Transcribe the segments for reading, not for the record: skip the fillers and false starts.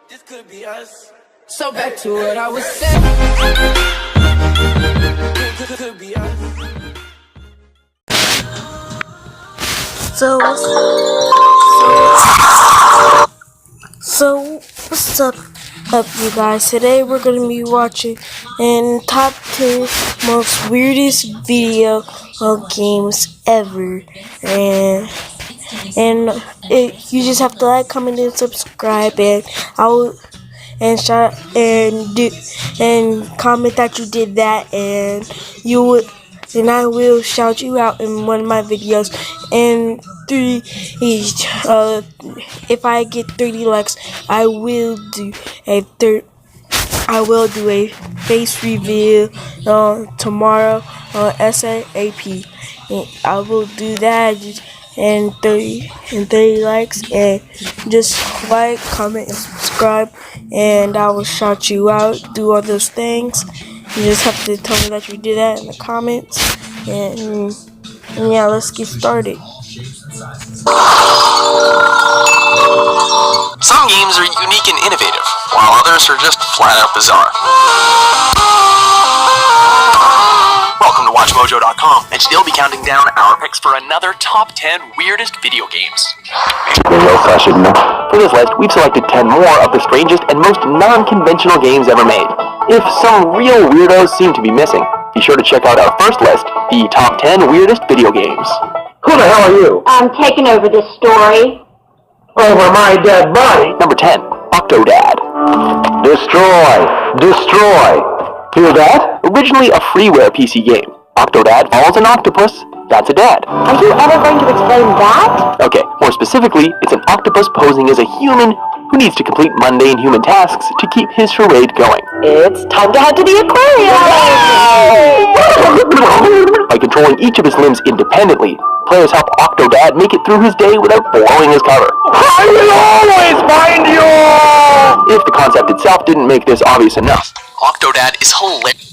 This could be us. So back to what I was saying. Could be us. So what's up you guys? Today we're gonna be watching in top 10 most weirdest video games ever, and you just have to like, comment, and subscribe, and and comment that you did that, and I will shout you out in one of my videos. And if I get 30 likes, I will do a face reveal tomorrow on SAP. And I will do that and 30 likes, and just like, comment, and subscribe, and I will shout you out, do all those things. You just have to tell me that you did that in the comments, and yeah, let's get started. Some games are unique and innovative, while others are just flat out bizarre. Welcome to WatchMojo.com, and today we'll be counting down our picks for another top 10 weirdest video games. For this list, we've selected 10 more of the strangest and most non-conventional games ever made. If some real weirdos seem to be missing, be sure to check out our first list, the top 10 weirdest video games. Who the hell are you? I'm taking over this story. Over my dead body? Number 10, Octodad. Destroy! Destroy! Hear that? Originally a freeware PC game, Octodad follows an octopus. That's a dad. Are you ever going to explain that? Okay, more specifically, it's an octopus posing as a human who needs to complete mundane human tasks to keep his charade going. It's time to head to the aquarium! By controlling each of his limbs independently, players help Octodad make it through his day without blowing his cover. I will always find you! If the concept itself didn't make this obvious enough, Octodad is hilarious.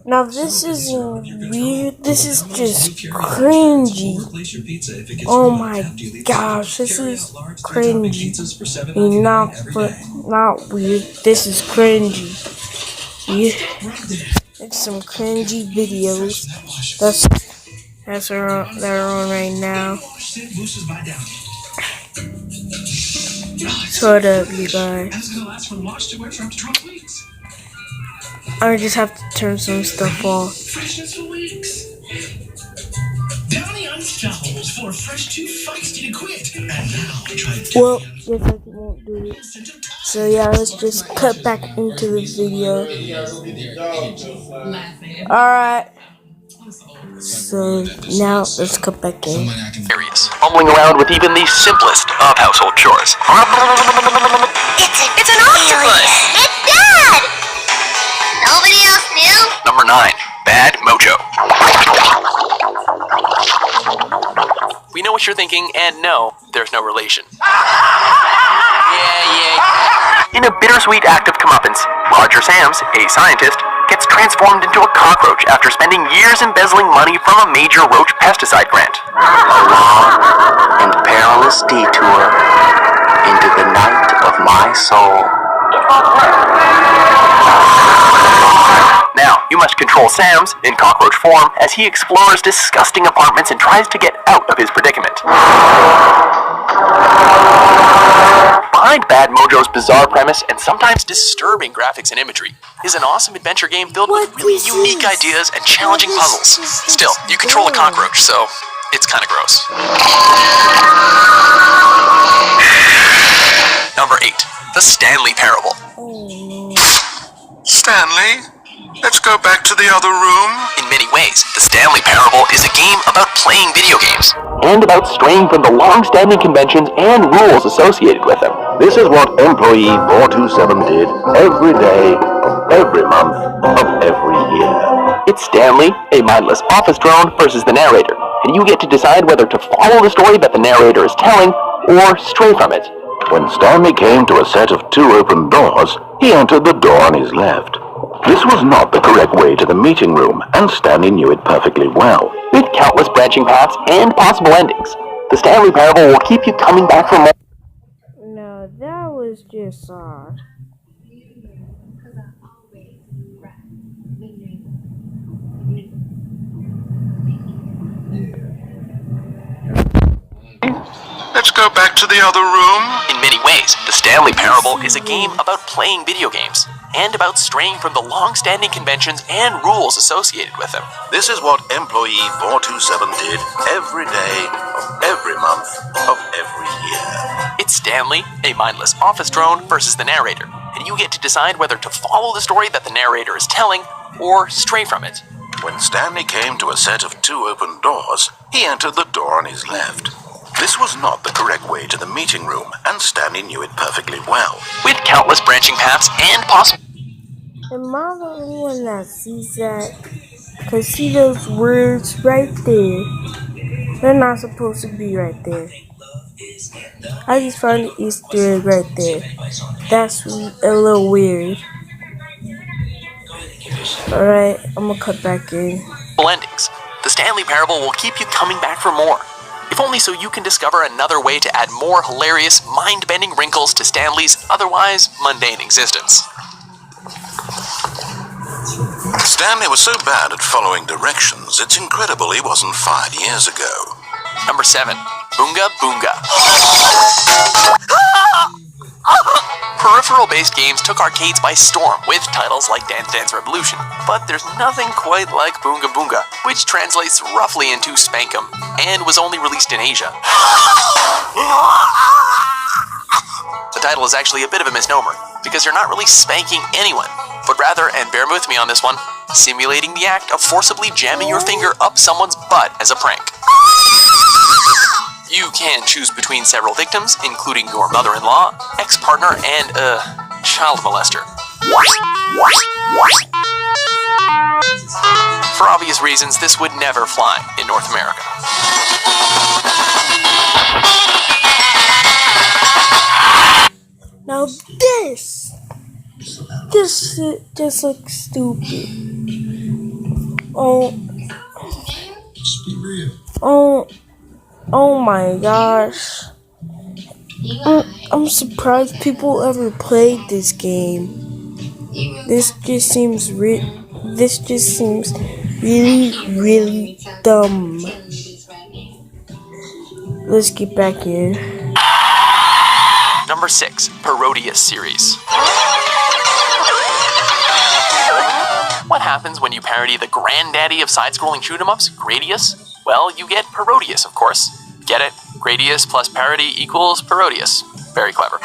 Now this isn't weird, this is just cringy. Oh my gosh, this is cringy. Not weird, this is cringy. It's some cringy videos that are on right now. Shut up, you guys. I just have to turn some stuff off. Well, yes, I won't do it. So yeah, let's just cut back into the video. Alright. So now let's cut back in. Fumbling around with even the simplest of household chores. It's an octopus! It's Dad! Nobody else knew? Number 9, Bad Mojo. We know what you're thinking, and no, there's no relation. In a bittersweet act of comeuppance, Roger Sams, a scientist, gets transformed into a cockroach after spending years embezzling money from a major roach pesticide grant. A long and perilous detour into the night of my soul. Now, you must control Sams, in cockroach form, as he explores disgusting apartments and tries to get out of his predicament. Behind Bad Mojo's bizarre premise and sometimes disturbing graphics and imagery is an awesome adventure game filled with really unique ideas and challenging puzzles. Still, you control a cockroach, so it's kinda gross. Number 8, The Stanley Parable. Stanley, let's go back to the other room. In many ways, The Stanley Parable is a game about playing video games, and about straying from the long-standing conventions and rules associated with them. This is what employee 427 did every day, of every month, of every year. It's Stanley, a mindless office drone, versus the narrator, and you get to decide whether to follow the story that the narrator is telling, or stray from it. When Stanley came to a set of 2 open doors, he entered the door on his left. This was not the correct way to the meeting room, and Stanley knew it perfectly well. With countless branching paths and possible endings, The Stanley Parable will keep you coming back for more. No, that was It's just odd. Let's go back to the other room. In many ways, the Stanley Parable is a game about playing video games and about straying from the long-standing conventions and rules associated with them. This is what employee 427 did every day of every month of every year. It's Stanley, a mindless office drone, versus the narrator, and you get to decide whether to follow the story that the narrator is telling or stray from it. When Stanley came to a set of 2 open doors, he entered the door on his left. This was not the correct way to the meeting room, and Stanley knew it perfectly well. With countless branching paths and possible... Am I the only one that sees that? Cause see those words right there? They're not supposed to be right there. I just found the Easter egg right there. That's a little weird. Alright, I'm gonna cut back in. Endings. The Stanley Parable will keep you coming back for more. If only so you can discover another way to add more hilarious, mind-bending wrinkles to Stanley's otherwise mundane existence. Stanley was so bad at following directions, it's incredible he wasn't fired years ago. Number 7. Boonga Boonga. Peripheral-based games took arcades by storm with titles like Dance Dance Revolution, but there's nothing quite like Boonga Boonga, which translates roughly into Spankum, and was only released in Asia. The title is actually a bit of a misnomer, because you're not really spanking anyone, but rather, and bear with me on this one, simulating the act of forcibly jamming your finger up someone's butt as a prank. You can choose between several victims, including your mother-in-law, ex-partner, and child molester. For obvious reasons, this would never fly in North America. Now this just looks stupid. Oh my gosh. I'm surprised people ever played this game. This just seems really, really dumb. Let's get back in. Number 6. Parodius series. What happens when you parody the granddaddy of side-scrolling shoot-em-ups, Gradius? Well, you get Parodius, of course. Get it? Gradius plus parody equals Parodius. Very clever.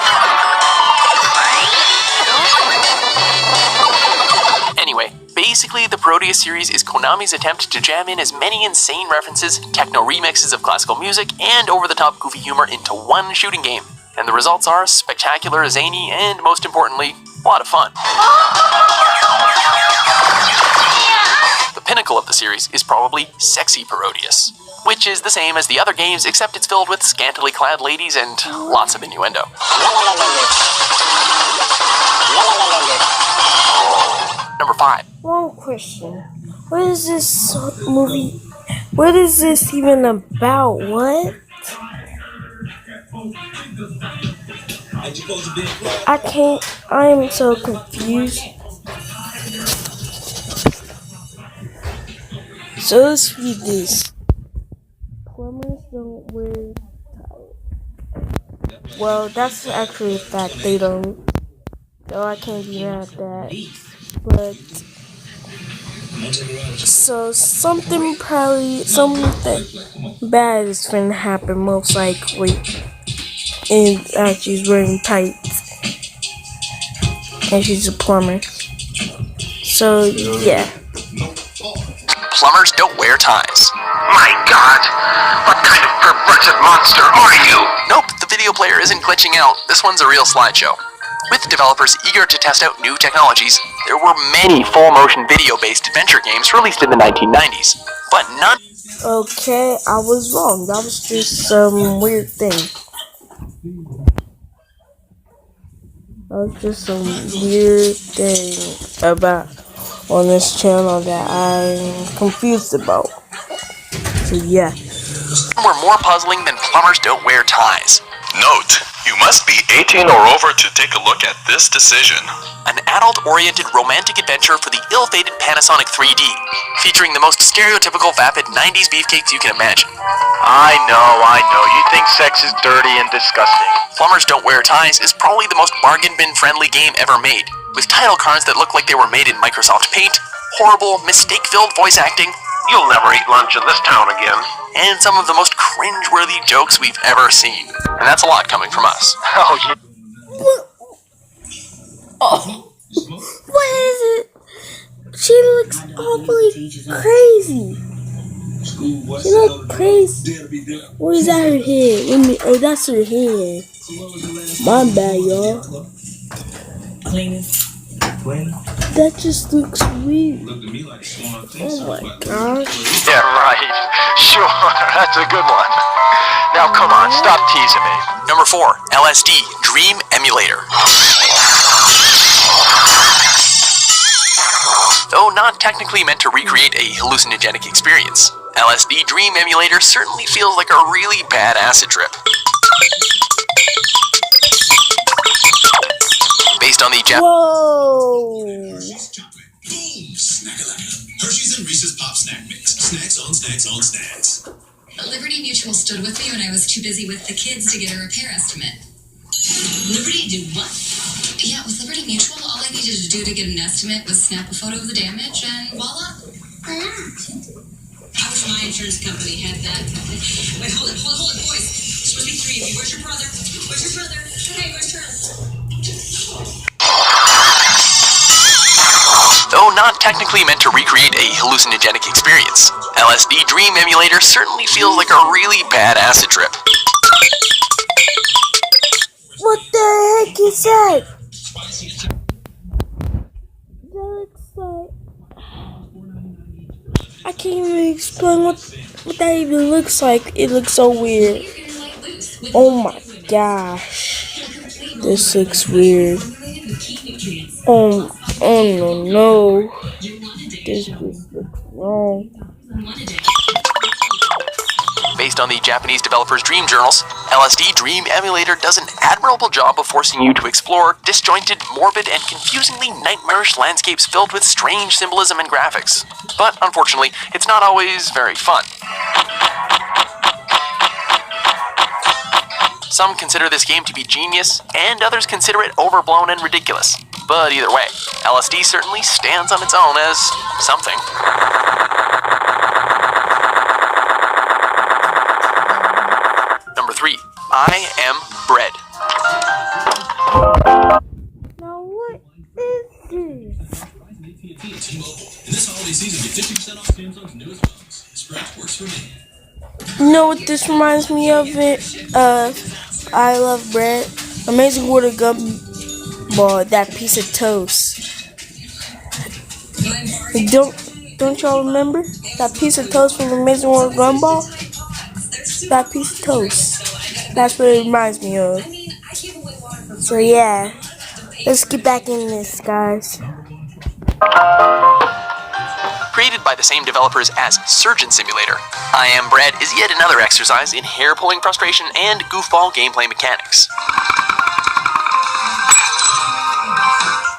Anyway, basically the Parodius series is Konami's attempt to jam in as many insane references, techno remixes of classical music, and over-the-top goofy humor into one shooting game. And the results are spectacular, zany, and most importantly, a lot of fun. The pinnacle of the series is probably Sexy Parodius, which is the same as the other games except it's filled with scantily clad ladies and lots of innuendo. Number 5. One question. What is this movie? What is this even about? What? I'm so confused. So let's read this. Plumbers don't wear ties. Well, that's actually a fact. They don't. So I can't be mad at that. But so something bad is gonna happen most likely. And she's wearing tights. And she's a plumber. So yeah. Plumbers don't wear ties. My God! What kind of perverted monster are you? Nope, the video player isn't glitching out. This one's a real slideshow. With developers eager to test out new technologies, there were many full-motion video-based adventure games released in the 1990s, but none... Okay, I was wrong. That was just some weird thing. That was just some weird thing about on this channel that I'm confused about. So yeah. Were more puzzling than Plumbers Don't Wear Ties. Note, You must be 18 or over to take a look at this decision. An adult-oriented romantic adventure for the ill-fated Panasonic 3D, featuring the most stereotypical vapid 90s beefcakes you can imagine. I know. You think sex is dirty and disgusting. Plumbers Don't Wear Ties is probably the most bargain bin-friendly game ever made, with title cards that look like they were made in Microsoft Paint, horrible, mistake-filled voice acting, You'll never eat lunch in this town again. and some of the most cringe-worthy jokes we've ever seen. And that's a lot coming from us. Oh, yeah. Oh, what is it? She looks awfully crazy. She looks crazy. What is that her head? Oh, that's her head. My bad, y'all. That just looks weird. Oh my gosh. Yeah, right. Sure, that's a good one. Now, come on, stop teasing me. Number 4, LSD Dream Emulator. Though not technically meant to recreate a hallucinogenic experience, LSD Dream Emulator certainly feels like a really bad acid trip. Based on the Whoa! Hershey's and Reese's Pop Snack Mix. Snacks on snacks on snacks. Liberty Mutual stood with me when I was too busy with the kids to get a repair estimate. Liberty did what? Yeah, with Liberty Mutual, all I needed to do to get an estimate was snap a photo of the damage and voila. I wish my insurance company had that. Wait, hold it, boys. It's supposed to be 3 of you. Where's your brother? Where's your brother? Hey, where's Charles? Though not technically meant to recreate a hallucinogenic experience, LSD Dream Emulator certainly feels like a really bad acid trip. What the heck is that? That looks like... I can't even explain what that even looks like. It looks so weird. Oh my gosh. This looks weird. Oh no. This just looks wrong. Based on the Japanese developers' dream journals, LSD Dream Emulator does an admirable job of forcing you to explore disjointed, morbid, and confusingly nightmarish landscapes filled with strange symbolism and graphics. But unfortunately, it's not always very fun. Some consider this game to be genius, and others consider it overblown and ridiculous. But either way, LSD certainly stands on its own as something. Number 3, I Am Bread. Now what is this? In this holiday season, get 50% off Samsung's newest phones. Sprint works for me. You know what this reminds me of? I Love Bread. Amazing Water Gumball, that piece of toast. Don't y'all remember that piece of toast from Amazing Water Gumball? That piece of toast. That's what it reminds me of. So yeah, let's get back in this, guys. Created by the same developers as Surgeon Simulator, I Am Bread is yet another exercise in hair-pulling frustration and goofball gameplay mechanics.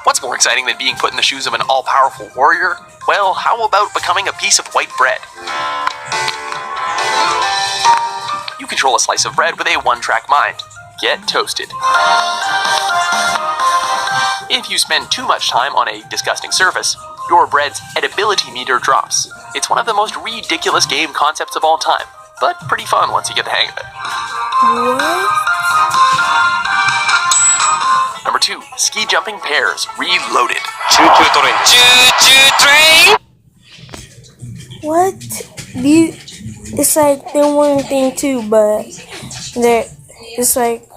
What's more exciting than being put in the shoes of an all-powerful warrior? Well, how about becoming a piece of white bread? You control a slice of bread with a one-track mind. Get toasted. If you spend too much time on a disgusting surface, your bread's edibility meter drops. It's one of the most ridiculous game concepts of all time, but pretty fun once you get the hang of it. What? Number 2, Ski Jumping Pairs Reloaded. What? It's like they're one thing too, but it's like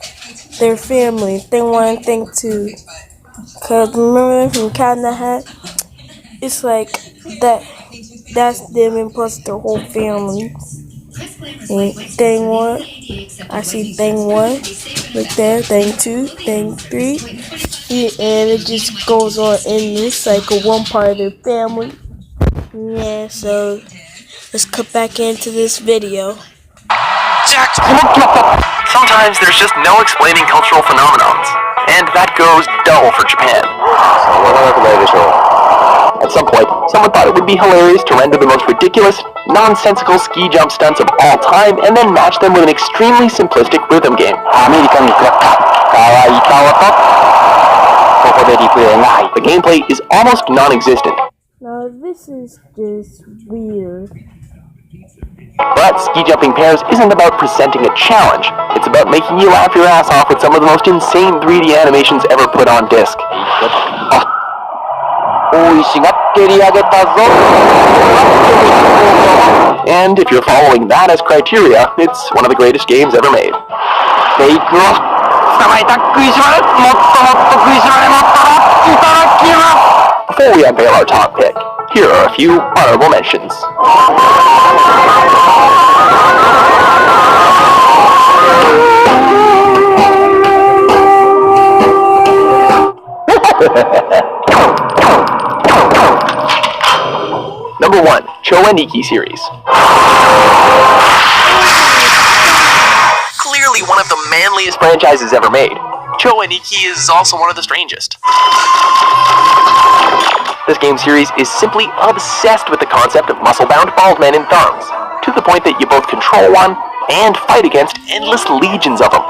their family. They one thing too. Cause remember from Cat in the Hat? It's like that's them and plus their whole family. And thing 1, I see thing 1, right there, thing 2, thing 3, and it just goes on in this cycle, one part of their family. Yeah, so let's cut back into this video. sometimes there's just no explaining cultural phenomenons, and that goes dull for Japan. At some point, someone thought it would be hilarious to render the most ridiculous, nonsensical ski jump stunts of all time and then match them with an extremely simplistic rhythm game. The gameplay is almost non-existent. Now this is just weird. But ski jumping pairs isn't about presenting a challenge. It's about making you laugh your ass off with some of the most insane 3D animations ever put on disc. And if you're following that as criteria, it's one of the greatest games ever made. Before we unveil our top pick, here are a few honorable mentions. Number 1, Chowaniki series. Clearly one of the manliest franchises ever made, Chowaniki is also one of the strangest. This game series is simply obsessed with the concept of muscle-bound bald men in thongs, to the point that you both control one and fight against endless legions of them.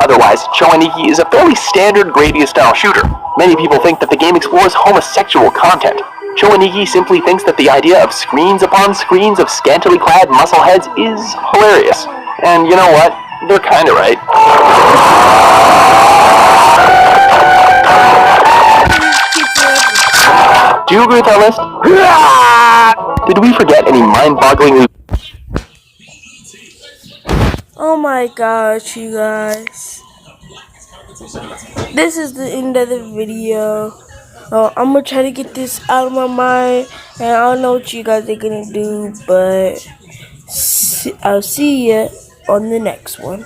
Otherwise, Chowaniki is a fairly standard Gradius-style shooter. Many people think that the game explores homosexual content. Chowaniki simply thinks that the idea of screens upon screens of scantily clad muscleheads is hilarious. And you know what? They're kinda right. Do you agree with our list? Did we forget any mind-bogglingly... Oh my gosh, you guys. This is the end of the video. I'm gonna try to get this out of my mind, and I don't know what you guys are gonna do, but I'll see ya on the next one.